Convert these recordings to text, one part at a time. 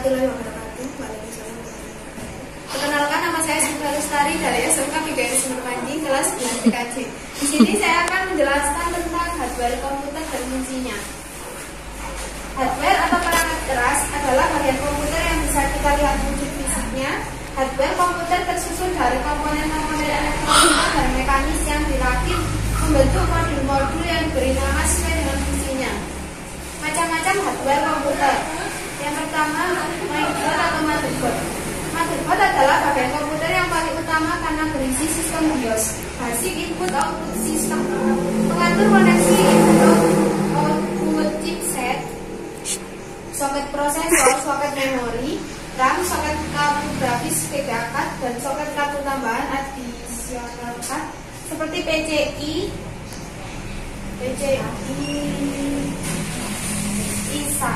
warahmatullahi wabarakatuh. Waalaikumsalam warahmatullahi wabarakatuh. Perkenalkan, nama saya Sifra Lestari dari SMK PGRI Semerpandi kelas 9 PKJ. Di sini saya akan menjelaskan tentang hardware komputer dan fungsinya. Hardware atau perangkat keras adalah bagian komputer yang bisa kita lihat wujud fisiknya. Hardware komputer tersusun dari komponen-komponen elektronik dan mekanis yang dirakit membentuk modul-modul yang diberi nama sesuai dengan fungsinya. Macam-macam hardware komputer. Yang pertama, mainboard atau motherboard. Motherboard adalah bagian komputer yang paling utama karena berisi sistem BIOS, Basic Input Output System, pengatur koneksi input chipset, soket prosesor, soket memori, RAM, soket kartu grafis VGA card, dan soket kartu tambahan additional card seperti PCI, ISA.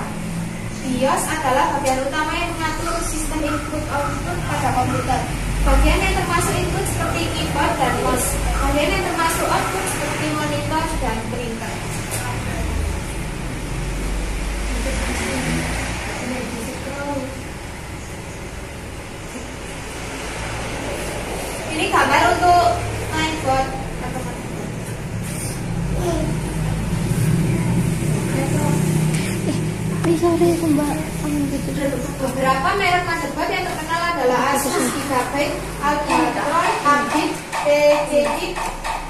BIOS adalah bagian utama yang mengatur sistem input-output pada komputer. Bagian yang termasuk input seperti keyboard dan mouse. Bagian yang termasuk output seperti monitor dan printer. Ini gambar untuk mainboard. Sorry Mbak. Beberapa merek motherboard yang terkenal adalah Asus, Gigabyte, Alcatel, Ambit, PCI,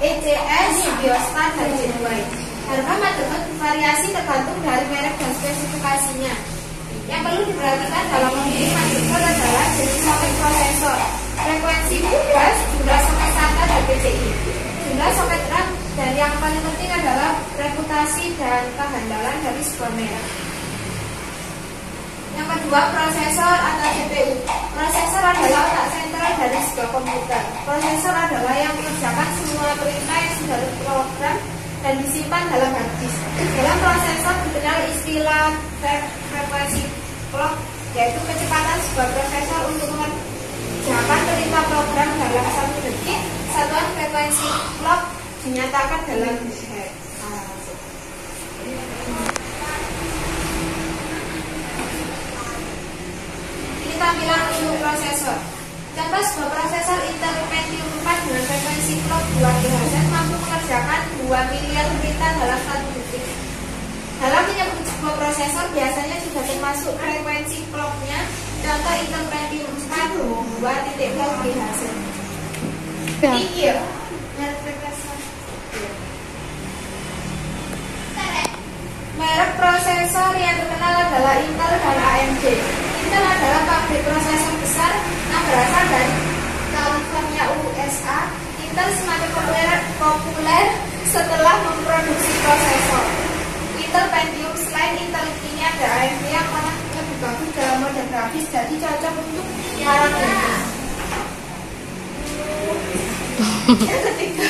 ECS, Biostar, dan Zenway. Harga motherboard bervariasi tergantung dari merek dan spesifikasinya. Yang perlu diperhatikan dalam memilih motherboard adalah jenis soket prosesor, frekuensi bus, jumlah soket SATA dan PCI, jumlah soket RAM, dan yang paling penting adalah reputasi dan kehandalan dari sebuah merek. Yang kedua, prosesor atau CPU. Prosesor adalah otak sentral dari sebuah komputer. Prosesor adalah yang mengerjakan semua perintah yang sudah terprogram dan disimpan dalam hard disk. Dalam prosesor dikenal istilah frekuensi clock, yaitu kecepatan sebuah prosesor untuk mengerjakan perintah program dalam 1 detik. Satuan frekuensi clock dinyatakan dalam hertz. Tampilan untuk prosesor. Contoh sebuah prosesor Intel Pentium 4 dengan frekuensi clock 2 GHz mampu mengerjakan 2 miliar perintah dalam 1 detik. Dalam menyebut sebuah prosesor biasanya sudah termasuk frekuensi clocknya. Contoh Intel Pentium 4 2.0 GHz. Iya. Merek prosesor yang terkenal adalah Intel dan AMD. Intel adalah pabrik prosesor besar yang berasal dari California, USA. Intel semakin populer setelah memproduksi prosesor Intel Pentium. Selain Intel ini ada AMD yang malah lebih bagus dalam model grafis, jadi cocok untuk para gamer. Yang ketiga,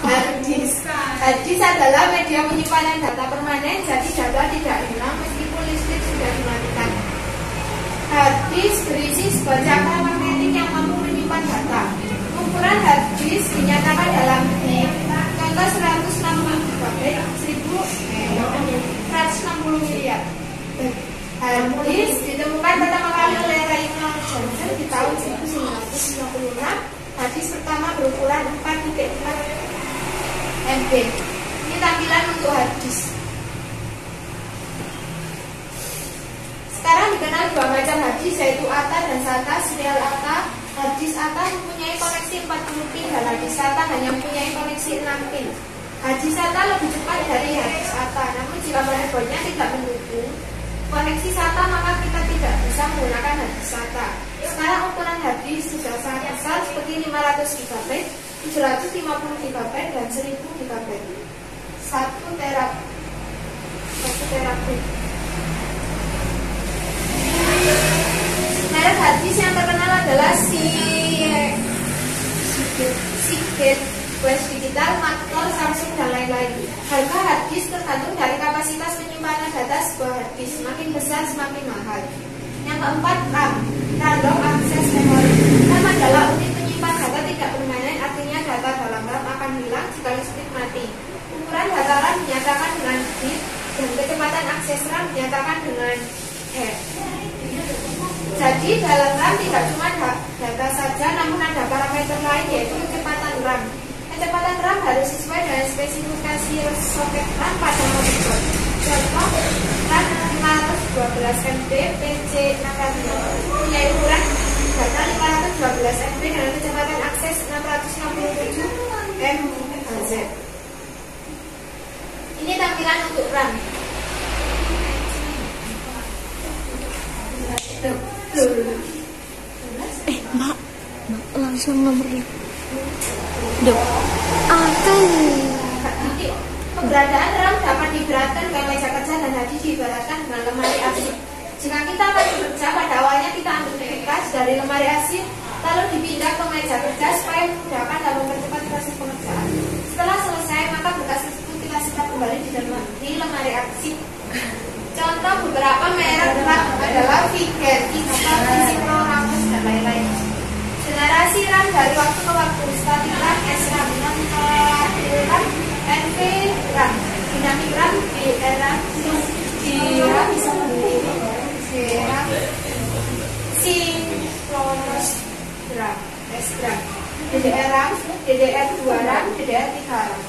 hard disk. Hard disk adalah media penyimpanan data permanen, jadi data tidak hilang meskipun listrik sudah dimatikan. Hard disk berisi sebuah cakram magnetik yang mampu menyimpan data. Ukuran hard disk dinyatakan dalam bit. Contoh 160 GB, 160 miliar. Hard disk ditemukan pertama kali oleh Reynolds Johnson di tahun 1956. Hard disk pertama berukuran 4.4 MB. Ini tampilan untuk hard disk. Sekarang dikenal dua macam hard disk, yaitu ATA dan SATA. Serial ATA, hard disk ATA mempunyai koneksi 40 pin dan hard disk SATA hanya mempunyai koneksi 6 pin. Hard disk SATA lebih cepat dari hard disk ATA, namun jika motherboardnya tidak mendukung koneksi SATA maka kita tidak bisa menggunakan hard disk SATA. Sekarang ukuran hard disk sudah sangat besar seperti 500 GB, 750 GB, dan 1000 GB. 1 terabit. Merek hard disk yang terkenal adalah Seagate, West Digital, Mactor, Samsung, dan lain-lain. Harga hard disk tergantung dari kapasitas penyimpanan data sebuah hard disk. Semakin besar semakin mahal. Yang keempat, RAM, Random Access Memory. RAM adalah unit penyimpan data tidak permanen, artinya data dalam RAM akan hilang jika listrik mati. Ukuran data RAM dinyatakan dengan bit dan kecepatan akses RAM dinyatakan dengan hertz. Jadi dalam RAM tidak cuma data saja, namun ada parameter lain yaitu kecepatan RAM. Kecepatan RAM harus sesuai dengan spesifikasi soket RAM pada monitor. Contoh, RAM 512 MB PC 600 punya ukuran data 512 MB dengan kecepatan akses 667 MHz. Ini tampilan untuk RAM. Mbak langsung nomornya. Duh, Keberadaan RAM dapat diibaratkan dengan meja kerja dan hadis diibaratkan dengan lemari arsip. Jika kita akan bekerja, pada awalnya kita ambil kertas dari lemari arsip, lalu dipindah ke meja kerja supaya memudahkan dan mempercepat proses pengerjaan. Setelah selesai, maka berkas tersebut kita simpan kembali di lemari arsip. Contoh beberapa merek RAM adalah Vigen, Instar, Visipro, Ramos, dan lain-lain. Generasi RAM dari waktu ke waktu, static RAM, SRAM, non-volatile RAM, NV RAM, dynamic RAM, DRAM, DRAM, synchronous RAM, SRAM, DDR RAM, DDR2 RAM, DDR3 RAM.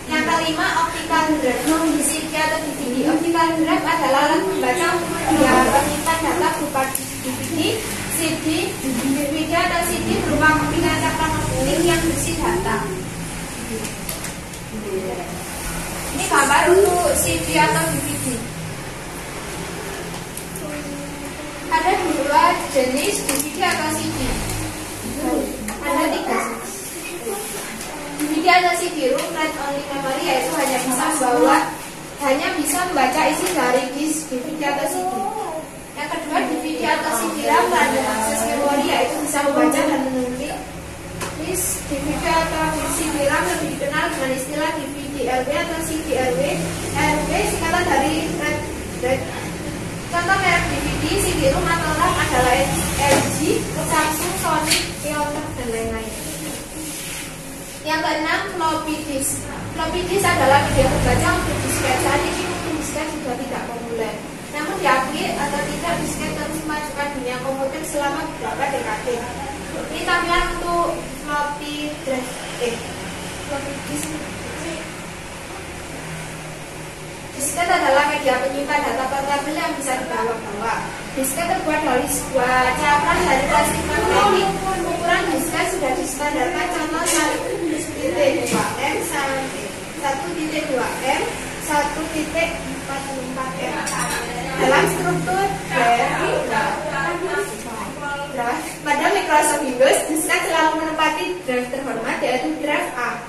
Yang kelima, optical drive, CD atau DVD. Optical drive adalah alat membaca untuk menyimpan data berupa DVD, CD, DVD atau CD berupa kopian cakram magnetik yang berisi data. Ini gambar untuk CD atau DVD. Ada dua jenis DVD atau CD. Ada tiga. DVD atau CD room read only memory, yaitu hanya bisa membaca isi dari disk DVD atau CD. Yang kedua, DVD atau CD RAM mengandung akses memori, yaitu bisa membaca dan menulis. Disk DVD atau CD RAM lebih dikenal dengan istilah DVD RW atau CD RW. RW singkatan dari read. Contoh merek DVD, CD room atau RAM adalah LG, Samsung, Sony, Pioneer, dan lain-lain. Yang keenam, floppy disk. Floppy disk adalah media terbaca untuk disket. Saat ini untuk disket sudah tidak populer. Namun diakui atau tidak, disket terus memajukan dunia komputer selama beberapa dekade. Ini tampilan untuk floppy drive. Floppy disk. Disket adalah media penyimpan data portabel yang bisa dibawa-bawa. Disket terbuat dari sebuah cakram dari plastik magnetik. Ukuran disket sudah distandarkan, contoh 1.2M, 1.2M, 1.44M. Dalam struktur drive pada Microsoft Windows, disket selalu menempati drive terhormat, yaitu drive A.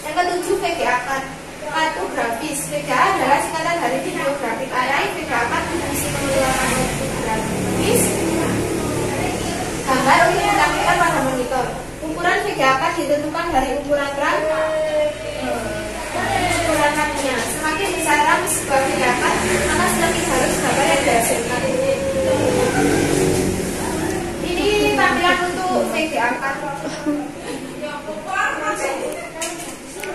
Yang ketujuh, VGA card. Kartu grafis. VGA adalah singkatan dari video graphic array. VGA card berfungsi mengeluarkan output grafis gambar untuk ditampilkan pada monitor. Ukuran VGA card ditentukan dari ukuran RAM, ukuran RAM-nya. Semakin besar RAM sebuah VGA card, maka semakin halus gambar yang dihasilkan. Ini tampilan untuk VGA card.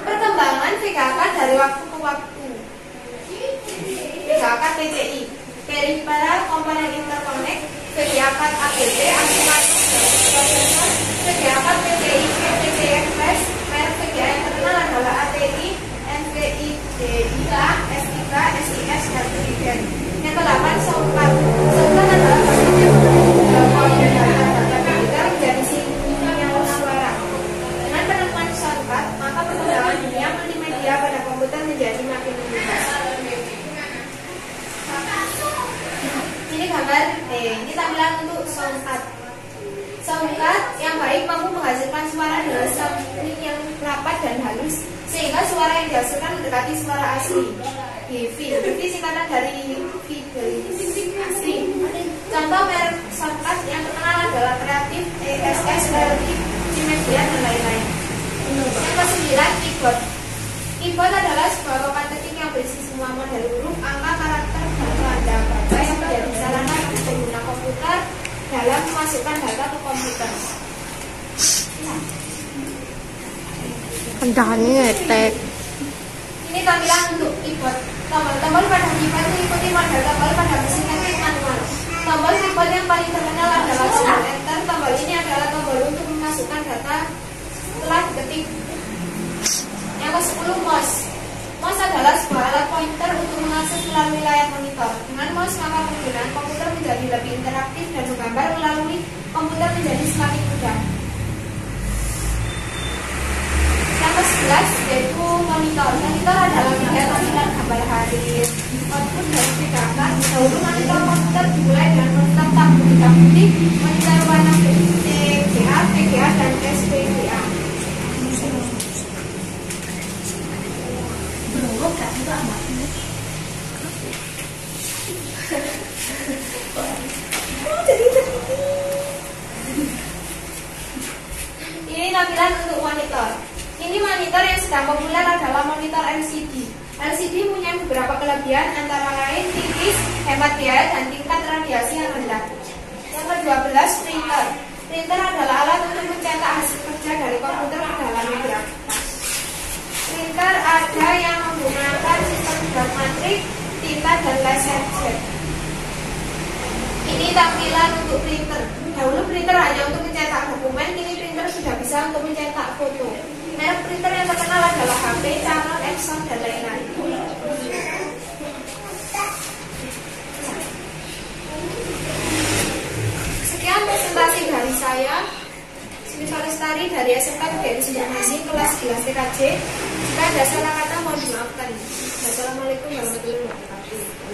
Perkembangan VGA card dari waktu ke waktu. VGA card PCI, Peripheral Component Interconnect. VGA card APT, akumulator prosesor. VGA card PCI, PCI Express. Merek VGA yang terkenal adalah ATI, NVIDIA, S3, SIS, dan Vigen. Yang ke-8, soundcard. Soundcard adalah komputer menjadi sinyal suara. Dengan penemuan soundcard, maka perkembangan dunia multimedia pada komputer menjadi makin mudah. Ini gambar, ini tampilan untuk soundcard. Soundcard yang baik mampu menghasilkan suara dengan sampling yang rapat dan halus, sehingga suara yang dihasilkan mendekati suara asli. HiFi singkatan dari fidelity asli. Contoh merek soundcard yang terkenal adalah Creative, ESS, Reality, Cimedia, dan lain-lain. Yang ke-9, keyboard. Keyboard adalah sebuah papan ketik yang berisi semua model huruf, angka, karakter, dan tanda baca yang menjadi sarana bagi pengguna komputer dalam memasukkan data ke komputer. Kendangnya ngetek. Ini tampilan untuk keyboard. Tombol-tombol pada keyboard mengikuti model tombol pada mesin ketik manual. Tombol keyboard yang paling terkenal adalah Shift Enter. Tombol ini adalah tombol untuk memasukkan data setelah diketik. Yang ke-10, mouse. Mouse adalah sebuah alat pointer untuk mengakses melalui layar monitor. Dengan mouse maka penggunaan komputer menjadi lebih interaktif dan menggambar melalui komputer menjadi semakin mudah. Yang ke-11 yaitu monitor. Monitor adalah media tampilan gambar hadir, output dari gambar. Dahulu monitor komputer dimulai dengan monitor tabung hitam putih, monitor warna VGA, VGA dan SVGA. Ini tampilan untuk monitor. Ini monitor yang sedang populer adalah monitor LCD. LCD punya beberapa kelebihan antara lain tipis, hemat biaya, dan tingkat radiasi yang rendah. Yang ke-12, printer. Printer adalah alat untuk mencetak hasil kerja dari komputer ke dalam media. Printer ada yang menggunakan sistem gas matrik, tinta, dan laserjet. Ini tampilan untuk printer. Dahulu printer hanya untuk mencetak dokumen, kini printer sudah bisa untuk mencetak foto. Merek printer yang terkenal adalah HP, Canon, Epson, dan lain-lain. Sekian presentasi dari saya, Syifa Lestari dari SMK PGRI Sumbermanji kelas 11 TKJ. Jika ada salah kata mohon dimaafkan. Wassalamualaikum warahmatullahi wabarakatuh.